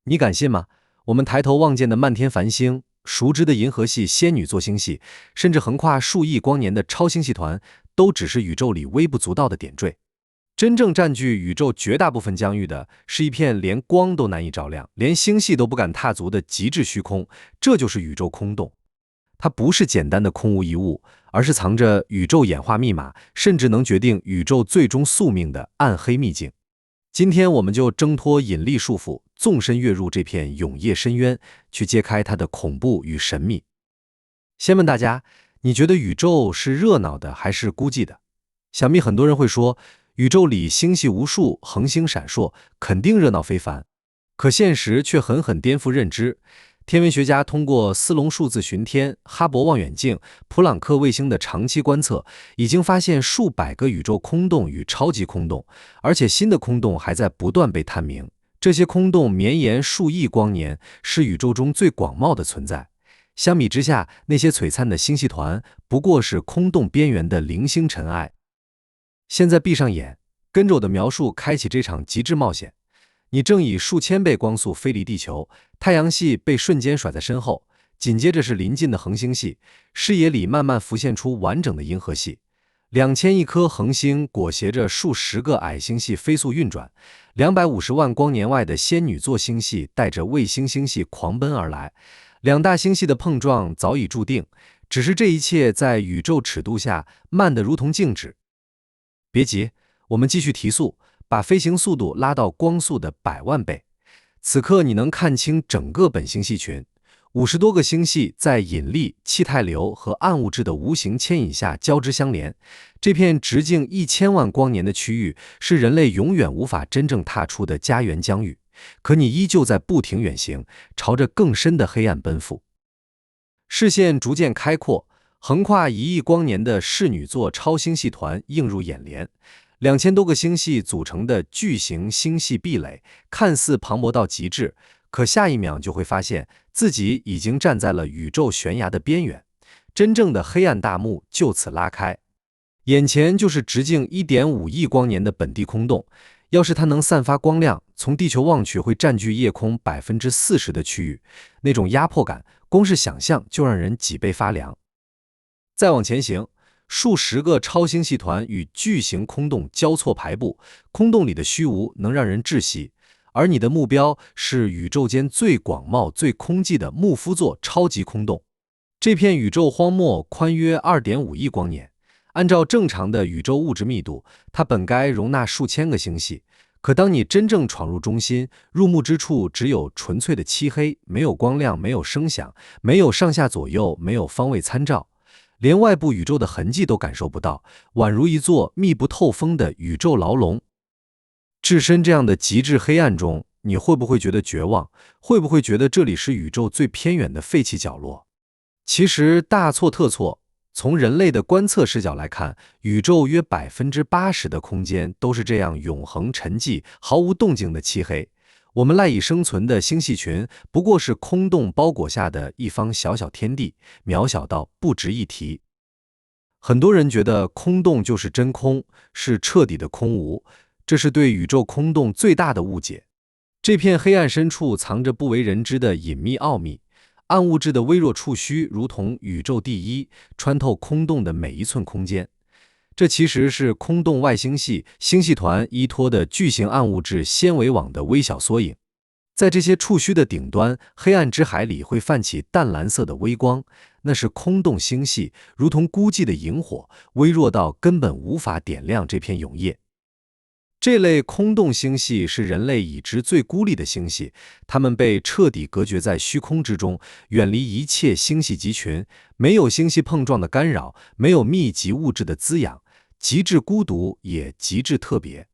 你敢信吗？我们抬头望见的漫天繁星，熟知的银河系、仙女座星系，甚至横跨数亿光年的超星系团，都只是宇宙里微不足道的点缀。真正占据宇宙绝大部分疆域的，是一片连光都难以照亮，连星系都不敢踏足的极致虚空，这就是宇宙空洞。它不是简单的空无一物，而是藏着宇宙演化密码，甚至能决定宇宙最终宿命的暗黑秘境。今天我们就挣脱引力束缚，纵身跃入这片永夜深渊，去揭开它的恐怖与神秘。先问大家，你觉得宇宙是热闹的还是孤寂的？想必很多人会说，宇宙里星系无数，恒星闪烁，肯定热闹非凡。可现实却狠狠颠覆认知。天文学家通过斯隆数字巡天、哈勃望远镜、普朗克卫星的长期观测，已经发现数百个宇宙空洞与超级空洞，而且新的空洞还在不断被探明。这些空洞绵延数亿光年，是宇宙中最广袤的存在。相比之下，那些璀璨的星系团不过是空洞边缘的零星尘埃。现在闭上眼，跟着我的描述开启这场极致冒险。你正以数千倍光速飞离地球，太阳系被瞬间甩在身后，紧接着是临近的恒星系，视野里慢慢浮现出完整的银河系。2000亿颗恒星裹挟着数十个矮星系飞速运转，250万光年外的仙女座星系带着卫星星系狂奔而来，两大星系的碰撞早已注定，只是这一切在宇宙尺度下慢得如同静止。别急，我们继续提速，把飞行速度拉到光速的100万倍。此刻你能看清整个本星系群，50多个星系在引力、气态流和暗物质的无形牵引下交织相连。这片直径1000万光年的区域是人类永远无法真正踏出的家园疆域，可你依旧在不停远行，朝着更深的黑暗奔赴。视线逐渐开阔，横跨1亿光年的室女座超星系团映入眼帘。2000多个星系组成的巨型星系壁垒，看似磅礴到极致，可下一秒就会发现自己已经站在了宇宙悬崖的边缘，真正的黑暗大幕就此拉开。眼前就是直径1.5亿光年的本地空洞，要是它能散发光亮，从地球望去会占据夜空40%的区域，那种压迫感，光是想象就让人脊背发凉。再往前行，数十个超星系团与巨型空洞交错排布，空洞里的虚无能让人窒息。而你的目标是宇宙间最广袤、最空寂的木夫座超级空洞。这片宇宙荒漠宽约2.5亿光年，按照正常的宇宙物质密度，它本该容纳数千个星系。可当你真正闯入中心，入目之处只有纯粹的漆黑，没有光亮，没有声响，没有上下左右，没有方位参照。连外部宇宙的痕迹都感受不到，宛如一座密不透风的宇宙牢笼。置身这样的极致黑暗中，你会不会觉得绝望？会不会觉得这里是宇宙最偏远的废弃角落？其实大错特错。从人类的观测视角来看，宇宙约80%的空间都是这样永恒沉寂、毫无动静的漆黑。我们赖以生存的星系群，不过是空洞包裹下的一方小小天地，渺小到不值一提。很多人觉得空洞就是真空，是彻底的空无，这是对宇宙空洞最大的误解。这片黑暗深处藏着不为人知的隐秘奥秘，暗物质的微弱触须如同宇宙第一，穿透空洞的每一寸空间。这其实是空洞外星系星系团依托的巨型暗物质纤维网的微小缩影。在这些触须的顶端，黑暗之海里会泛起淡蓝色的微光，那是空洞星系，如同孤寂的萤火，微弱到根本无法点亮这片永夜。这类空洞星系是人类已知最孤立的星系，它们被彻底隔绝在虚空之中，远离一切星系集群，没有星系碰撞的干扰，没有密集物质的滋养，极致孤独也极致特别。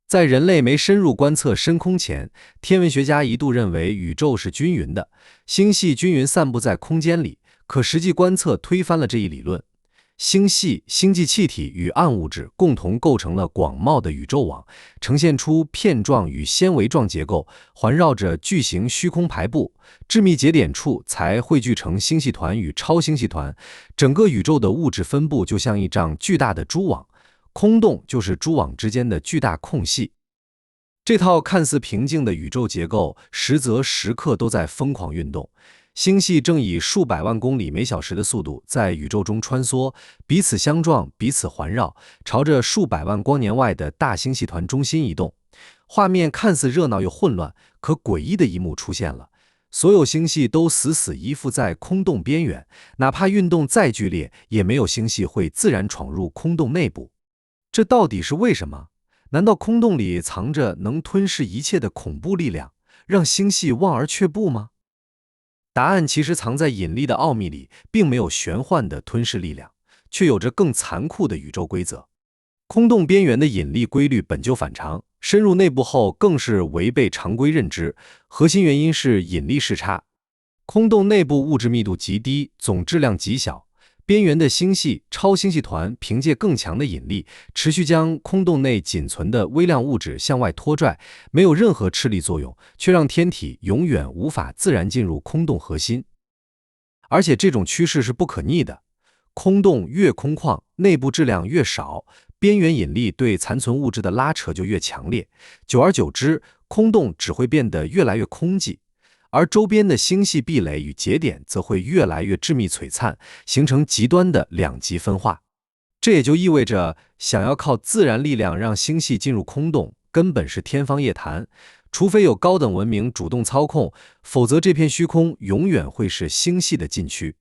在人类没深入观测深空前，天文学家一度认为宇宙是均匀的，星系均匀散布在空间里，可实际观测推翻了这一理论。星系、星际气体与暗物质共同构成了广袤的宇宙网，呈现出片状与纤维状结构，环绕着巨型虚空排布，致密节点处才汇聚成星系团与超星系团。整个宇宙的物质分布就像一张巨大的蛛网，空洞就是蛛网之间的巨大空隙。这套看似平静的宇宙结构，实则时刻都在疯狂运动。星系正以数百万公里每小时的速度在宇宙中穿梭，彼此相撞，彼此环绕，朝着数百万光年外的大星系团中心移动。画面看似热闹又混乱，可诡异的一幕出现了。所有星系都死死依附在空洞边缘，哪怕运动再剧烈，也没有星系会自然闯入空洞内部。这到底是为什么？难道空洞里藏着能吞噬一切的恐怖力量，让星系望而却步吗？答案其实藏在引力的奥秘里，并没有玄幻的吞噬力量，却有着更残酷的宇宙规则。空洞边缘的引力规律本就反常，深入内部后更是违背常规认知。核心原因是引力视差。空洞内部物质密度极低，总质量极小，边缘的星系、超星系团凭借更强的引力，持续将空洞内仅存的微量物质向外拖拽，没有任何斥力作用，却让天体永远无法自然进入空洞核心。而且这种趋势是不可逆的，空洞越空旷，内部质量越少，边缘引力对残存物质的拉扯就越强烈，久而久之，空洞只会变得越来越空寂，而周边的星系壁垒与节点则会越来越致密璀璨，形成极端的两极分化。这也就意味着，想要靠自然力量让星系进入空洞，根本是天方夜谭。除非有高等文明主动操控，否则这片虚空永远会是星系的禁区。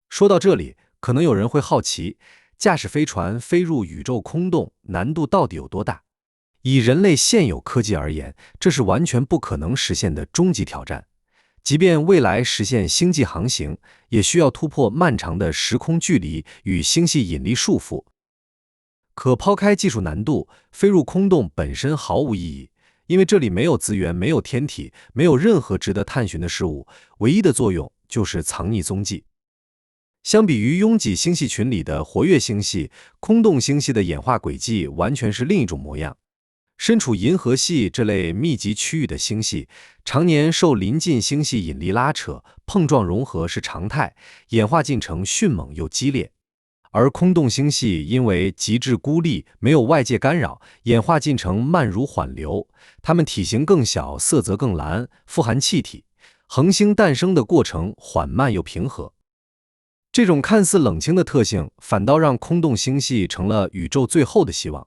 说到这里，可能有人会好奇，驾驶飞船飞入宇宙空洞，难度到底有多大？以人类现有科技而言，这是完全不可能实现的终极挑战。即便未来实现星际航行，也需要突破漫长的时空距离与星系引力束缚。可抛开技术难度，飞入空洞本身毫无意义，因为这里没有资源，没有天体，没有任何值得探寻的事物，唯一的作用就是藏匿踪迹。相比于拥挤星系群里的活跃星系，空洞星系的演化轨迹完全是另一种模样。身处银河系这类密集区域的星系，常年受邻近星系引力拉扯，碰撞融合是常态，演化进程迅猛又激烈。而空洞星系因为极致孤立，没有外界干扰，演化进程慢如缓流，它们体型更小，色泽更蓝，富含气体，恒星诞生的过程缓慢又平和。这种看似冷清的特性，反倒让空洞星系成了宇宙最后的希望。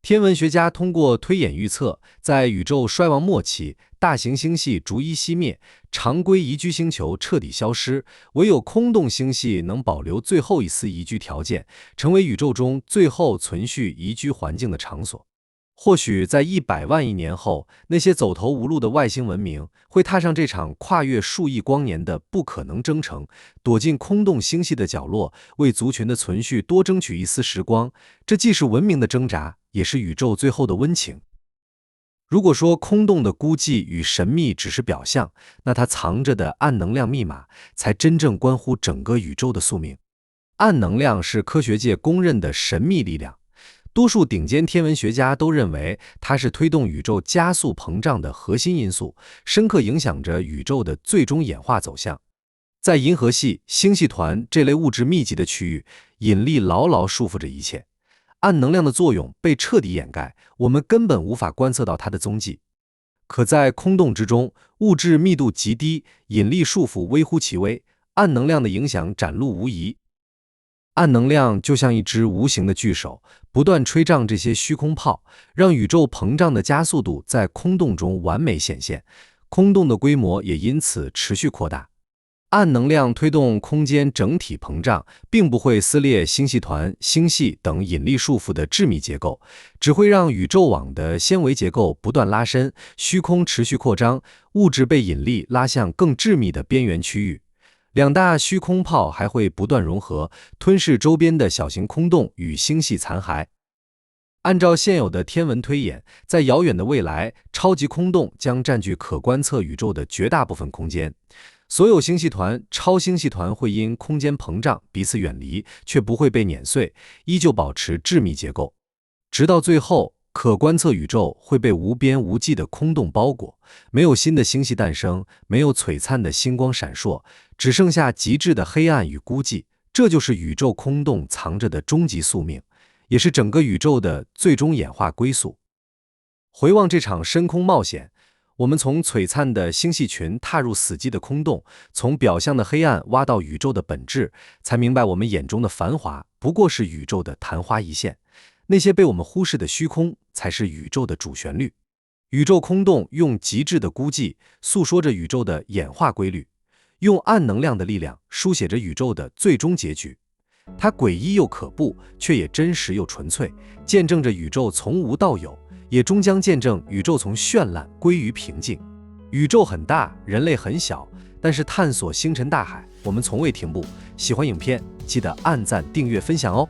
天文学家通过推演预测，在宇宙衰亡末期，大型星系逐一熄灭，常规宜居星球彻底消失，唯有空洞星系能保留最后一丝宜居条件，成为宇宙中最后存续宜居环境的场所。或许在100万亿年后，那些走投无路的外星文明会踏上这场跨越数亿光年的不可能征程，躲进空洞星系的角落，为族群的存续多争取一丝时光。这既是文明的挣扎，也是宇宙最后的温情。如果说空洞的孤寂与神秘只是表象，那它藏着的暗能量密码才真正关乎整个宇宙的宿命。暗能量是科学界公认的神秘力量。多数顶尖天文学家都认为，它是推动宇宙加速膨胀的核心因素，深刻影响着宇宙的最终演化走向。在银河系、星系团这类物质密集的区域，引力牢牢束缚着一切，暗能量的作用被彻底掩盖，我们根本无法观测到它的踪迹。可在空洞之中，物质密度极低，引力束缚微乎其微，暗能量的影响展露无遗。暗能量就像一只无形的巨手，不断吹胀这些虚空泡，让宇宙膨胀的加速度在空洞中完美显现，空洞的规模也因此持续扩大。暗能量推动空间整体膨胀，并不会撕裂星系团、星系等引力束缚的致密结构，只会让宇宙网的纤维结构不断拉伸，虚空持续扩张，物质被引力拉向更致密的边缘区域。两大虚空泡还会不断融合，吞噬周边的小型空洞与星系残骸。按照现有的天文推演，在遥远的未来，超级空洞将占据可观测宇宙的绝大部分空间。所有星系团、超星系团会因空间膨胀彼此远离，却不会被碾碎，依旧保持致密结构。直到最后，可观测宇宙会被无边无际的空洞包裹，没有新的星系诞生，没有璀璨的星光闪烁，只剩下极致的黑暗与孤寂。这就是宇宙空洞藏着的终极宿命，也是整个宇宙的最终演化归宿。回望这场深空冒险，我们从璀璨的星系群踏入死寂的空洞，从表象的黑暗挖到宇宙的本质，才明白我们眼中的繁华不过是宇宙的昙花一现，那些被我们忽视的虚空才是宇宙的主旋律。宇宙空洞用极致的估计诉说着宇宙的演化规律，用暗能量的力量书写着宇宙的最终结局。它诡异又可怖，却也真实又纯粹，见证着宇宙从无到有，也终将见证宇宙从绚烂归于平静。宇宙很大，人类很小，但是探索星辰大海，我们从未停步。喜欢影片，记得按赞、订阅、分享哦。